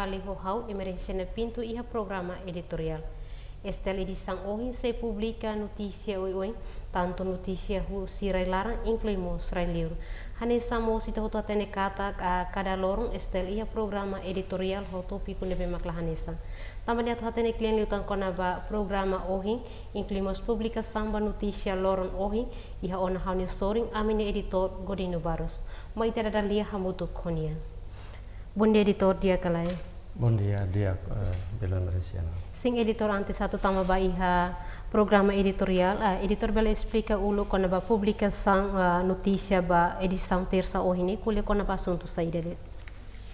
fali ho hau emergência na pintu iha programa editorial. Esta edição hoje se publica notícia oi tanto notícia hu sirai larang incluímos sirai livro. Hanesa mo sita hoto atene kata cada lorong estel iha programa editorial ho topiku nebe makla hanesa. Também atu atene klien liutan kona ba programa hoje incluímos publicação ba notícia lorong hoje iha ona hauni soring amine editor Godino Barros. Mai tada lia hamutu konia. Bom dia editor dia kalai. Bom dia Bela Malaysia. Sing editor antes satu tama ba iha programa editorial, editor bela explica ulo kona ba publicação notícia ba edição terça hoje kulia kona ba assunto saída dele.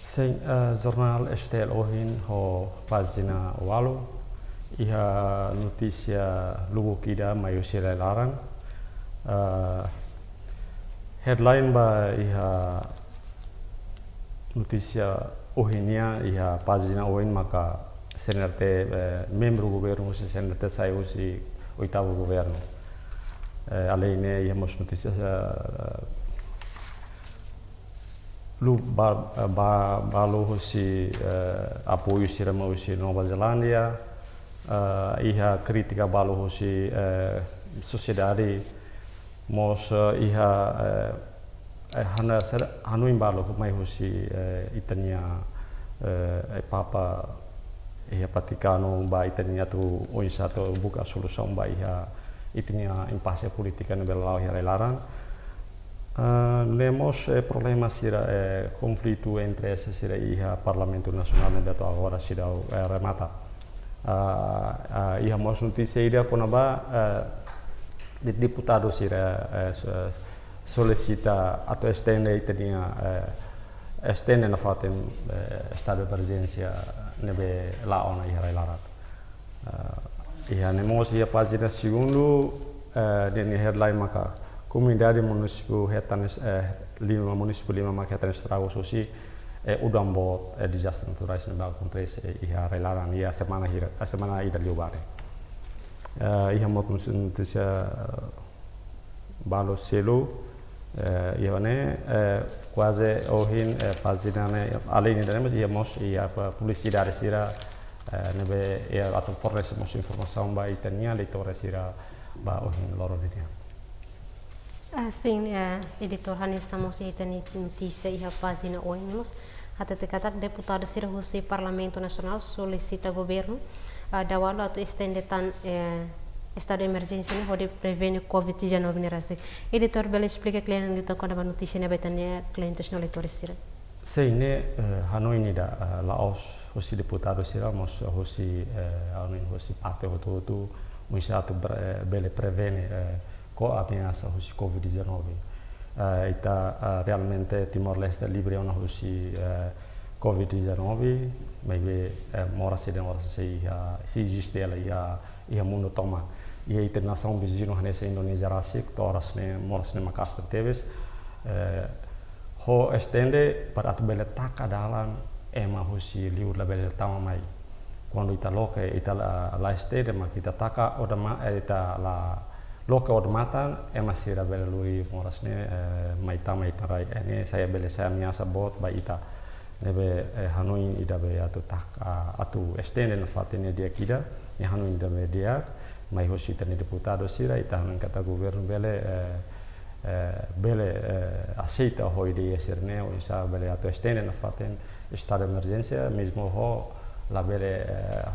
Sim, jornal Estel Ohin ho página walu iha notícia lugu kida mayu sirai larang. Headline ba iha notícia Ohinia iha página Ohin maka senerte membro governo se senerte sai usi oitavo governo. Além né iha mos notícias lu balo hosi apoio sirama hosi Nova Zelândia iha kritika balo hosi sociedade mos iha hanuin balo mai hosi itania papa iha Vaticano ba itania tu oisato buka solução ba iha itania impasse politika no belau iha larang. Nemos problema sira conflito entre esse sira iha Parlamento Nacional nebeto agora sira remata. Iha mos notícia ida konaba deputado sira solicita atau estende itania estende na fatem estado de emergência nebe laona iha larat. Iha nemos iha página segundo deni headline maka Comunidade municipal Retanes 5 maka Retanes Estrago sosi udambo disaster naturais na contres iha relaran ia semana ida liobare. Iha mo notícia balo selo iha ne quase ohin página ne além de iha mos iha publicidade sira nebe ia atau fornece mos informação ba itania leitores sira ba ohin loro dia. Sim, editor Hanessa estamos aí notícia e a página ônibus. Até te catar deputado Sir José Parlamento Nacional solicita governo da walo atau estende tan estado de emergência ne pode prevenir COVID-19 nerase. Editor bela explica klien luta quando a notícia ne betania clientes no leitores Sir. Sim, ne Hanoi ni da Laos José deputado Sir mos José Hanoi José parte hotu muisato bele prevene com a ameaça do COVID-19. Ita realmente Timor-Leste livre ona husi COVID-19, maybe mora seden ora se existe ela ia mundo toma. Ia internação vizinho hanesa Indonesia rasik toras ne moras ne Makassar teves ho estende para atu bele taka dalam ema husi liur la bele tama mai. Quando ita loke ita la estende ma kita taka odama ita la loka odmatan masih ada bela lui morasne maita rai ini saya bela saya miasa bot ba ita nebe Hanoi ida be atu tak atu estende na fatene dia kida ni Hanoi ida be dia mai hosi tani deputado sira ita han kata governo bele aceita ho ide sirne o isa bele atu estende na faten estado de emergência mesmo ho la bele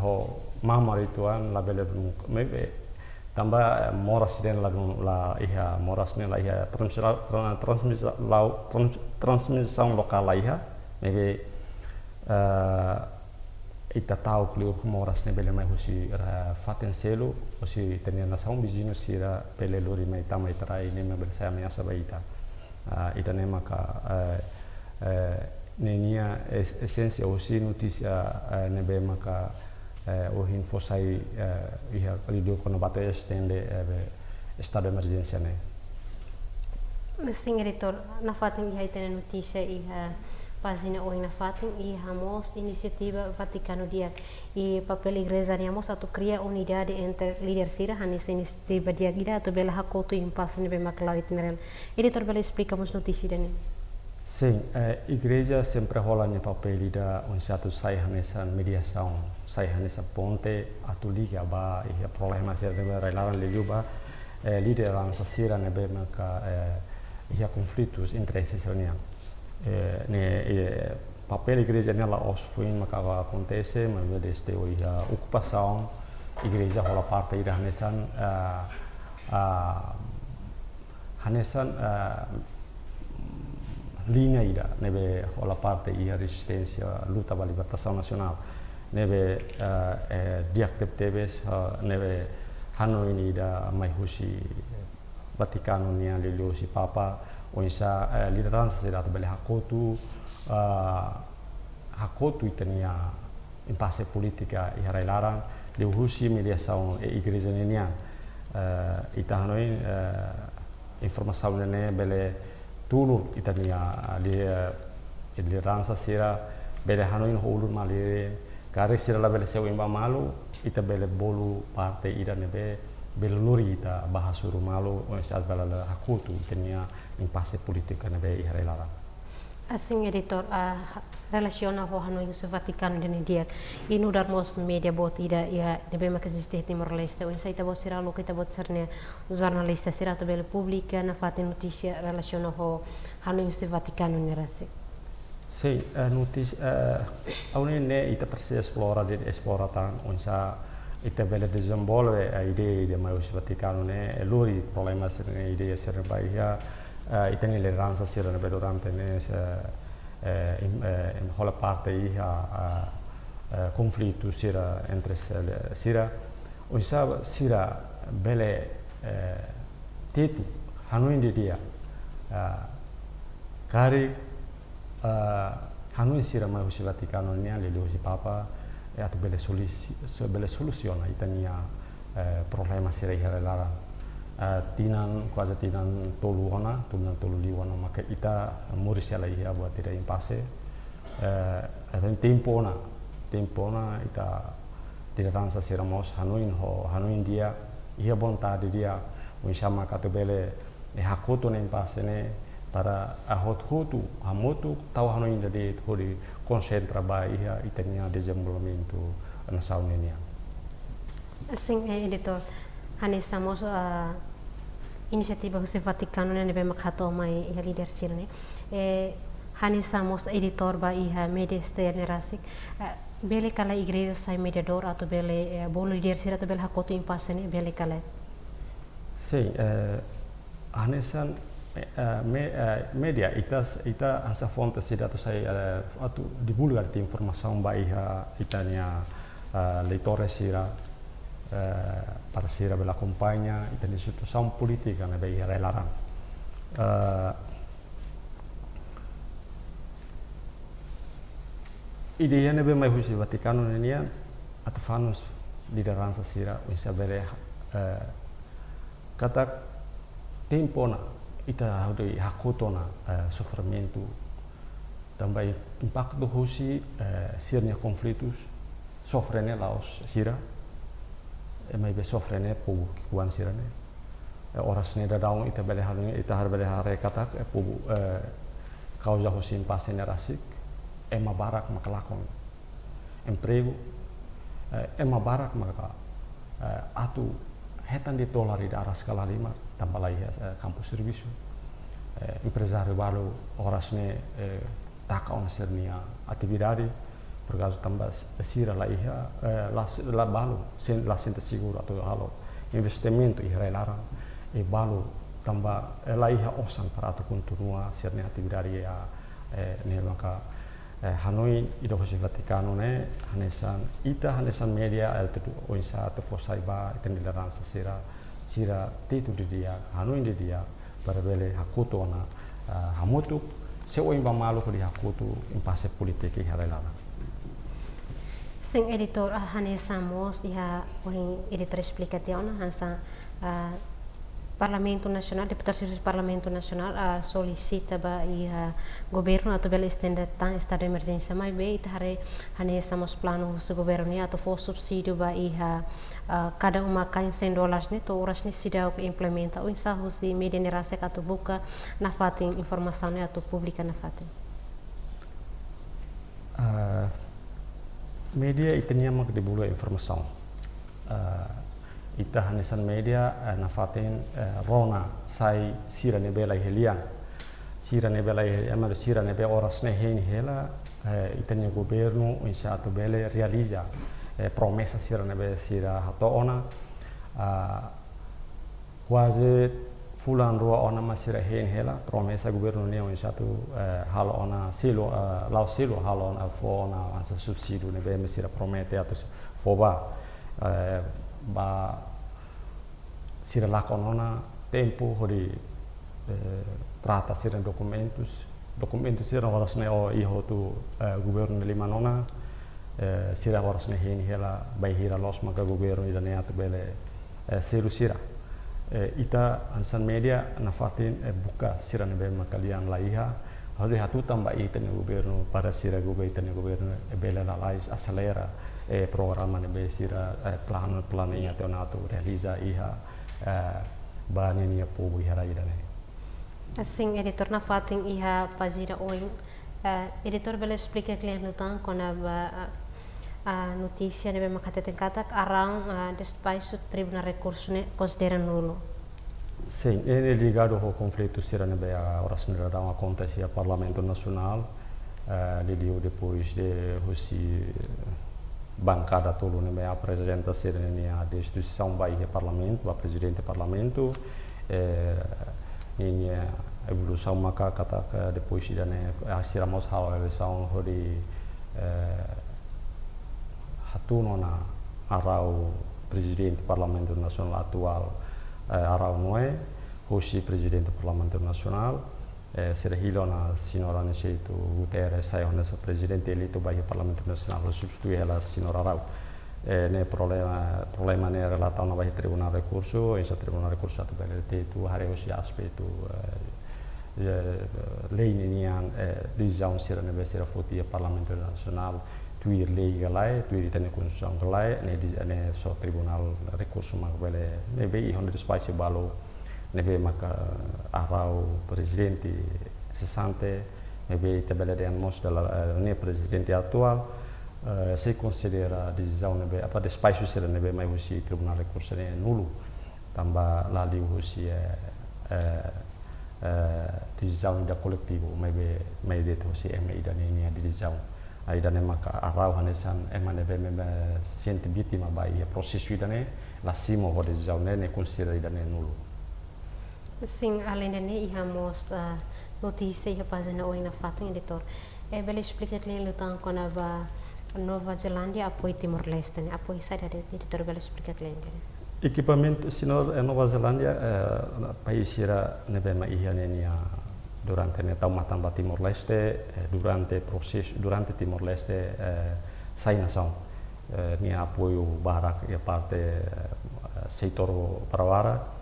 ho mamarituan la bele mebe tambah moras den la iha moras ne la iha transmissão local la iha maybe ita tahu kliu moras ne bele mai husi faten selo husi tenia nação bizino sira bele lori mai tamai trai ne me saya measa baita ita ne maka nenia essência husi notícia ne be maka ohin fosai iha radio kono bato estende estado de emergência ne. Sim, editor, na fatin iha itene notícia iha página ohin na fatin iha mos iniciativa Vaticano dia e papel igreja niamos atu cria unidade entre líder sira hanis iniciativa dia gida atu bela hakotu impasse ne be maklau itineral. Editor bela explicamos notícia dene. Sim, igreja sempre rola no papel da um certo sai nessa mediação, sai nessa ponte atu liga ba e problema ser de relaran le juba liderança sira nebe maka ia conflitos entre esses união. Papel igreja nela os foi maka acontece, mas desde a ocupação igreja rola parte da nessa hanesan linha ida nebe rola parte ia resistência luta pela libertação nacional nebe diaktebes nebe Hanoi ini da mai husi Vaticano nia lelio si papa onsa liderança será bele hakotu itania impasse politica e larang de husi mediação e igreja nia ita Hanoi informação nene bele tulur itania liderança será bele Hanoi holur malire kare sira la bele seu imba malu ita bele bolu parte ida nebe bele luri ita bahasuru malu onsa bela hakutu itania impasse politica nebe ihare lara. Assim, editor, a relaciona ho Hanoi se Vaticano de dia inu darmos media bot ida ia nebe mak existe Timor-Leste onsa ita bot sira lo kita bot serne jornalista sira to bele publica na fate notícia relaciona ho Hanoi se Vaticano nerase. Sim, notícia ne ita persi esploratan onsa ita bele desenvolve a ideia de maior Vaticano ne luri problema serne ideia ser baia ita ne liderança sira ne durante ne in hola parte ia conflitto sira entre sira onsa sira bele tetu Hanoi de dia kari Hanoi sira mai husi Vaticano nia le si papa e atu bele solusiona itania problema sira ihare lara tinan kuasa tinan toluana tolu liwana maka ita murisiala ia buat tidak impasse dan tempona ita liderança sira mos Hanoi dia ia vontade dia unsama katu bele hakoto ne impasse ne para hotu hamotu tau Hanoi de hori concentra ba ia itania desenvolvimento na saunenia. Assim, editor, hanesamos inisiativa Jose Vaticano ne nebe makhato mai ia líder sirne hanesamos editor ba ia media externa rasik bele kala igreja sai mediador atau bele bolo líder sira atau bele hakoto impasse ne bele kala. Sim, hanesan media ita asa fonte sida tu saya atu divulgar ti informação baia itania leitores sira para sira bela acompanha itania situação política na baia relaran ideia ne be mai husi Vaticano nenia atu fanus liderança sira usa bere kata tempona ita haude hakotona sofrimento também impacto husi sirnya conflitos sofrene laos sira mai be sofrene povo kuan sirane oras ne dadau ita bele halune ita har bele hare katak povo causa husi impasse nerasik ema barak makalakon emprego ema barak maka atu hetan ditolari da arah skala 5 tambah lagi kampus serviço empresário balu orasne taka on sernia atividade por causa tambah sira la iha la balu sen la sente seguro atau halo investimento ihra larang balu tambah la iha osan para tu continua sernia atividade ya ne maka Hanoi ido Jose Vaticano ne hanesan media tu oinsa tu fosaiba iten liderança sira titu di dia Hanoi di dia para bele hakuto na hamutu se o imba malu ko di hakuto impasse politique harelana. Sing editor hanesamos iha oin editor explicação hansa Parlamento Nacional, deputados do Parlamento Nacional solicita ba governo atau bela estender tan estado de emergência mais bem itahare hane estamos planos do governo ni atau for subsídio ba cada uma kain $100 ni to oras ni sidau que implementa o ensaho si media nerase atau buka na fatin informação ni atau publica na fatin. Media itanya mak dibulu informação. Ita hanesan media na fatin rona sai sira ne bela helian sira ne bela amar sira ne be oras ne hen hela itanya governo insato bele realiza promessa sira ne be sira hato ona quase fulan rua ona masira hen hela promessa governo ne insato hal ona silo lau silo hal ona fo ona ansa subsídio ne be masira promete atau foba ba sira lakonona tempo hori trata sira documentos sira warasne o iho tu governo de Limanona sira warasne hen hela bai hira los maka governo idane atu bele seru sira ita ansan media na fatin buka sira ne be makalian laiha hori hatu tamba itane governo para sira governo bele la lais acelera programa ne be sira plano ia teonato realiza iha bani ni apo ihara idane. Assim, editor na fatin iha pagina oin editor bela explica klien nutan kona a notícia ne be makateten katak arang despais o tribunal recurso ne considera nulo. Sim, é ligado ao conflito sira ne be a horas ne da acontece a Parlamento Nacional depois de bancada tolo ne apresenta ser a destituição vai parlamento a presidente parlamento e a evolução maka kata depois de ne asiramos hal eleição hori hatunona arau presidente parlamento nacional atual arau noe hosi presidente parlamento nacional será hilona senhora Necito Guterres sai honesta presidente eleito by Parlamento Nacional substitui ela senhora Rau ne problema ne relata na by tribunal recurso esse tribunal recurso atu bele tu hari hosi aspecto lei nian decisão será ne be será foti Parlamento Nacional tuir lei galai tuir tene constituição galai ne so tribunal recurso mag bele ne be honda spice balo nebe maka arau presidente sessante nebe tabela de mos dela ne presidente atual se considera decisão nebe apa de espaço será nebe mai hosi tribunal recurso ne nulo tamba lali hosi decisão da coletivo mai de hosi mai da ne decisão ai da ne maka arau hanesan nebe sente vítima bai processo da ne la simo ho decisão ne considera da ne nulo. Sim, além de ne ihamos notícia e página oi na fatin editor. Bela explica que ele lutan com a Nova Zelândia apoio Timor-Leste, né? Apoio sai da editor bela explica que ele. Equipamento sinor Nova Zelândia país era nebe ma ihania durante ne taumatan ba Timor-Leste durante Timor-Leste sai nação ni apoio barak e parte setor parawara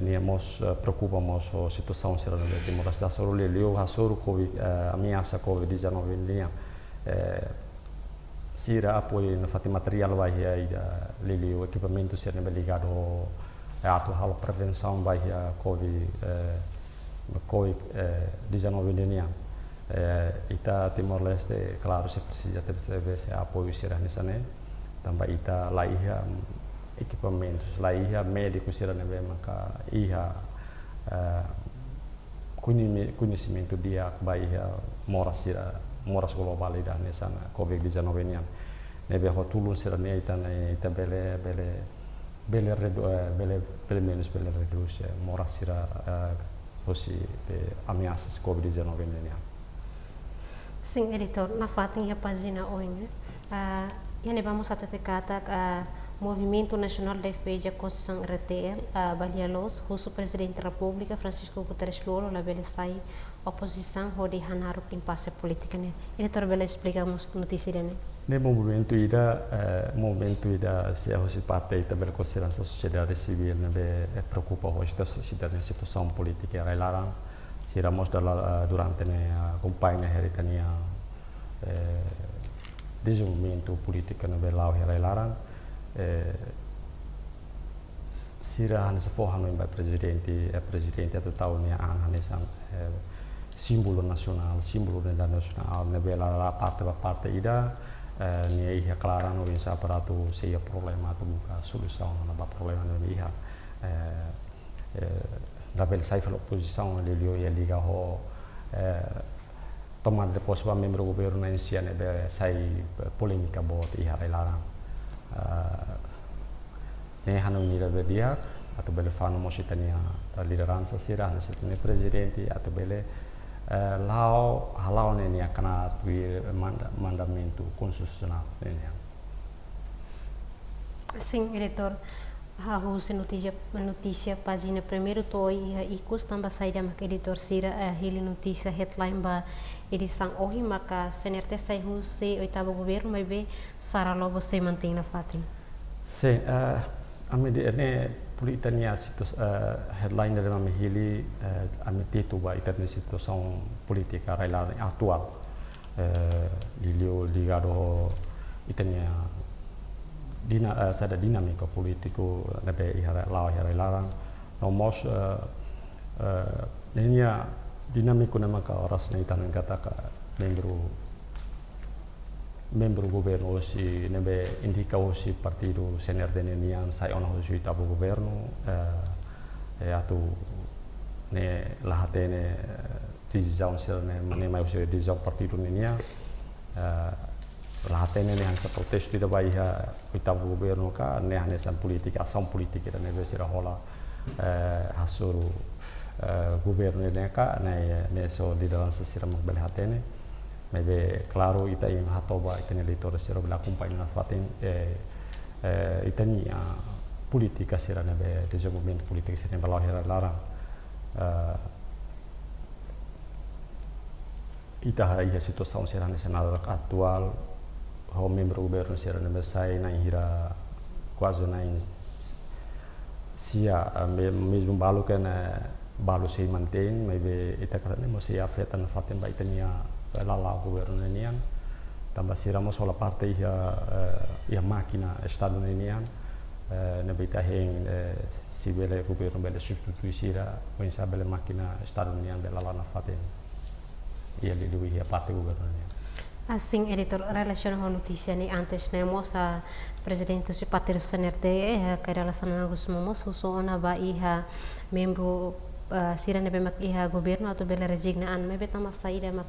niamos preocupamos a situação será no Timor-Leste da Soro leu a Soro Covid ameaça Covid-19 linha sira apoio na fati material vai aí leu equipamento será ligado a atual prevenção vai a Covid-19 linha ita Timor-Leste claro se precisa ter apoio será nessa né também ita lá equipamentos lá ia médico será nebe maka ia conhecimento dia baia moras global ida nessa Covid-19 nian nebe hotulun será ne ita bele menos bele reduz moras será fosse ameaças Covid-19 nian. Sim, editor, na fatin a página oi, né? Yani vamos a te kata Movimento Nacional de Defesa da Constituição RTL, Balialos, o Presidente da República, Francisco Guterres Lolo, la bela sai oposição, onde hanaru impasse política, né? Ele também explicamos notícia, né? No momento ida se a parte também consideração sociedade civil né preocupa hoje da sociedade situação política railaran se ramos durante a campanha heritania desenvolvimento político no belau railaran sira han se forra no presidente atau tahun yang han símbolo nacional ne bela parte ida nia iha clara no bisa aparato sia problema tu buka solução na problema no iha da bela sai fa oposição le lio ia liga ho tomar depois va membro governo na insia ne be sai polemica bot iha relarang ne hanu ni da dia atau bela fano mositania liderança sira ne presidente atau bela halau ini akan ada mandamento constitucional ini. Sim, eleitor, a notícia página primeiro toi e costuma sair da editor sira ele notícia headline ba edição hoje maka senerte sai se oitavo governo mas be sara logo se mantém na fatin. Sim, a medida politania headline dari memilih itu bahwa itu situação política railar atual ligado itania sada dinamika politiko nabe railaran nomos nenya dinamiko nama ka oras na itan kata ka membro governo si nebe indica si partido CNRD nenian sai ona si tabu governo atu ne lahatene decisão se ne mai usi decisão partido nenia lahatene ne han sa protesto da baia tabu governo ka ne hanesan politika ação politika da nebe sira hola hasuru governo ne ka ne so liderança sira magbel hatene maybe claro ita yung hatoba ita ni eleitor sira bela kumpai na fatin ita ni politika sira nebe desenvolvimento politika sira bela larang ita ia situação sira nasional atual ho membro governo sira nebe sai na hira quase na sia mesmo balu kan balu se mantém maybe ita kan mo se afeta na fatin ba ita ni lalau governo nenian tambah siramos sola parte ia máquina estado nenian ne beta heng si bele governo bele substitui sira when sa bele máquina estado nenian bela lana faten ia lidu ia parte governo nenian assim editor relação com notícia ni antes nemos a presidente se partido CNRD que relação na gusmos so ona ba iha membro sira nebe mak iha governo atau bela resignaan mebe tama saída mak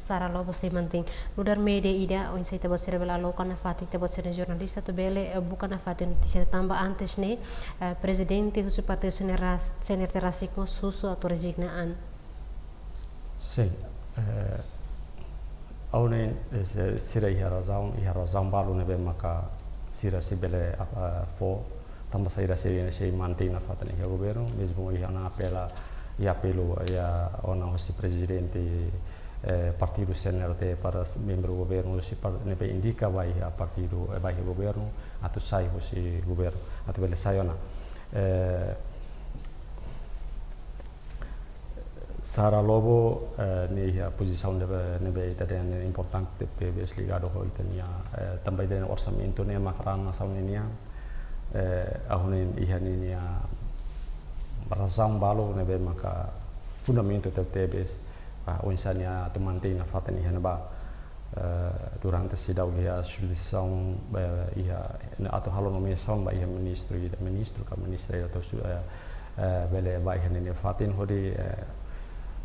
sara logo se mantém no dar media ida ou insaita bot sira bela local na fati te bot sira jornalista to bele bukan na fati notícia tamba antes ne presidente husu partido CNRD rasikmos husu atau resignaan sim awne sira iha razão balu nebe maka sira si bele fo tamba saída se mantém na fati iha governo mesmo iha na apelo ia ona si presidente partido CNRD para membro governo si nebe indica vai a partido vai governo atau sai si governo atau bele sai ona sara lobo ne posição nebe tadi importante PBS ligado ho itania também den orçamento ne makarana saunia ahonen ihania razão balo nebe maka fundamento TBS o insania te mantém na fata ni hanaba durante sidau ia solução ia atau halo nomeação ba ia ministro atau bele ba ia ni fatin hodi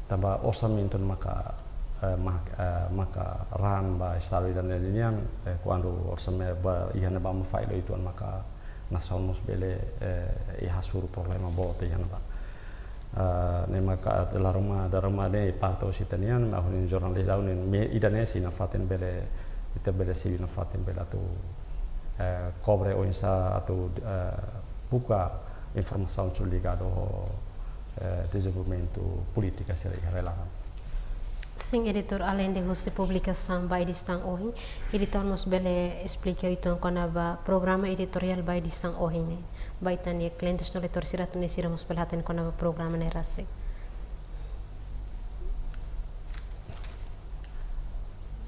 tamba orçamento maka ran ba estado dan linian quando orçamento ba ia na ba mafailo itu maka nação nos bele ia hasuru problema bote ia na ba nema ka daruma ne parto sitanian ahun jornalis daun me idane si na faten bele ita bele si na faten bela tu cobre o insa atau buka informação ligado ao desenvolvimento político seria relevante. Sim, editor, além de você publicação by edição hoje, editor nos bele explica itu konaba programa editorial by edição hoje, né? By tanya clientes no leitor sirat ne siramos pelhaten konaba programa ne rase.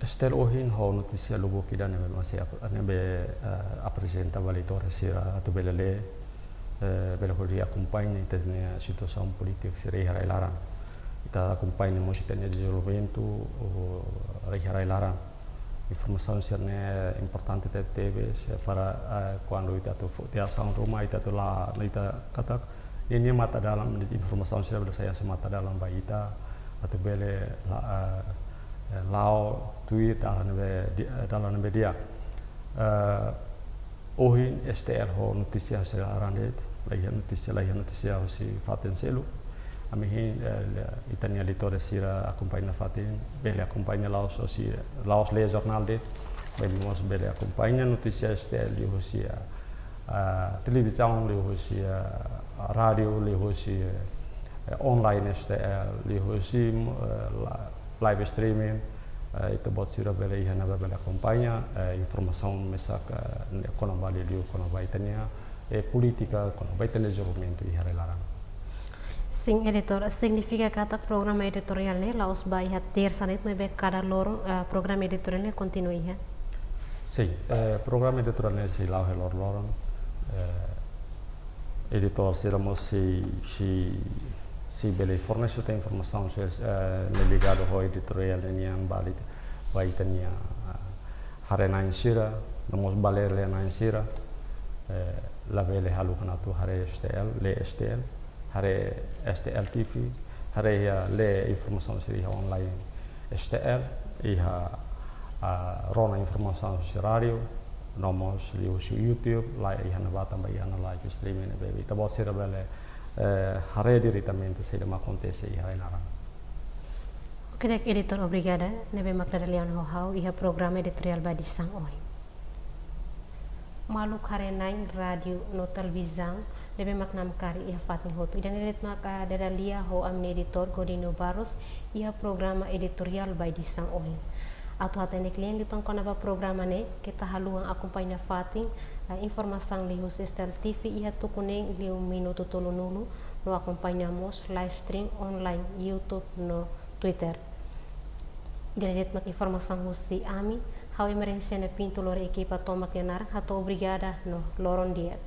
Estel hoje ho notícia logo kita ne masih apresenta leitor sira atau bele dia acompanha a situação política seria relevante. Kita acompanha muito o desenvolvimento Rai Lara. Informação é importante teve para quando kita tu tiasang rumah kita tu lah kita kata ini mata dalam informação sudah saya semata dalam baita atau bele lao tweet dalam media hoje STL ho notícia sekarang lagi notícia si faten selu amihin itania litore sira acompanha fatin bele acompanha laos le jornal det bele mos bele acompanha notícia STL li hosia televisão li hosia radio li hosia online STL li hosia live streaming itu buat sira bele ihana bele acompanha informação mesak ekonomi liu ekonomi itania política ekonomi itania desenvolvimento ihare larang. Sim, editor, significa kata programa editorial ne laos bai hat terça net me cada loro programa editorial ne continue ha. Sim, programa editorial ne si lao lor editor seramos si bele fornece a informação ligado ao editorial yang balik baitania harena insira namos baler na insira la vele halu kanatu hare STL le STL hare STL TV hare le informação siri online STL iha rona informação si radio nomos liu si YouTube lai iha na bata bayana live streaming bebe tabot sira bele hare diretamente se ma acontece iha inara. Kedek editor obrigada nebe makdalian ho iha programa editorial badisang oi. Maluk harenain radio no televisão deve maknam kari ia fatin hotu dan edet maka dadalia ho amne editor Godino Barros ia programa editorial by disang ohin atau hatene klien litong konaba programa ne kita haluang acompanha fatin informação lihu sistel TV ia tukuneng liu minuto tulunulu no acompanhamos live stream online YouTube no Twitter dan edet mak informação husi ami how emerência na pinto lor equipa tomak yanar hato obrigada no loron dia.